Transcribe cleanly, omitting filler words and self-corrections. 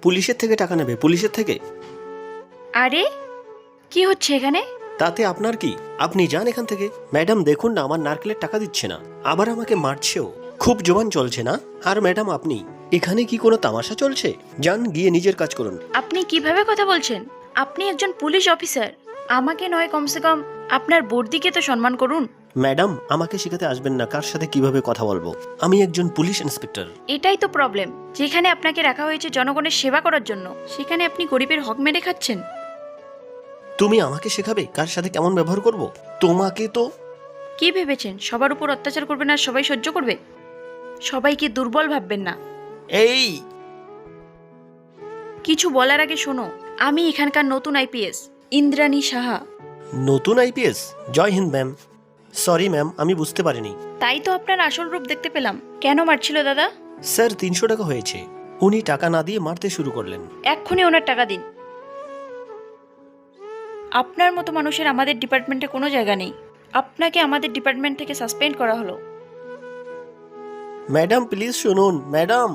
পুলিশের থেকে টাকা নেবে, পুলিশের থেকে। আরে কি হচ্ছে এখানে? তাতে আপনার কি? আপনি যান এখান থেকে। ম্যাডাম দেখুন না, আমার নারকেলের টাকা দিচ্ছে না, আবার আমাকে মারছেও। খুব জোয়ান চলছে না? আর ম্যাডাম আপনি, এখানে কি কোনো তামাশা চলছে? যান গিয়ে নিজের কাজ করুন। আপনি কিভাবে কথা বলছেন? আপনি একজন পুলিশ অফিসার, আমাকে নয় কমসে কম আপনার বর্দিকে তো সম্মান করুন। ম্যাডাম আমাকে শেখাতে আসবেন না কার সাথে কিভাবে কথা বলবো। আমি একজন পুলিশ ইন্সপেক্টর। এটাই তো প্রবলেম, যেখানে আপনাকে রাখা হয়েছে জনগণের সেবা করার জন্য, সেখানে আপনি গরিবের হক মেরে খাচ্ছেন। তুমি আমাকে শেখাবে কার সাথে কেমন ব্যবহার করব? তোমাকে তো। কি ভেবেছেন সবার উপর অত্যাচার করবেন আর সবাই সহ্য করবে? সবাইকে দুর্বল ভাববেন না। এই কিছু বলার আগে শোনো, আমি এখানকার নতুন আইপিএস ইন্দ্রাণী সাহা। নতুন আইপিএস? জয় হিন্দ ম্যাম। সরি ম্যাম, আমি বুঝতে পারিনি। তাই তো আপনার আসল রূপ দেখতে পেলাম। কেন মারছিল দাদা? স্যার 300 টাকা হয়েছে। উনি টাকা না দিয়ে মারতে শুরু করলেন। এক্ষুনি ওনার টাকা দিন। আপনার মতো মানুষের আমাদের ডিপার্টমেন্টে কোনো জায়গা নেই। আপনাকে আমাদের ডিপার্টমেন্ট থেকে সাসপেন্ড করা হলো। ম্যাডাম প্লিজ শুনুন ম্যাডাম।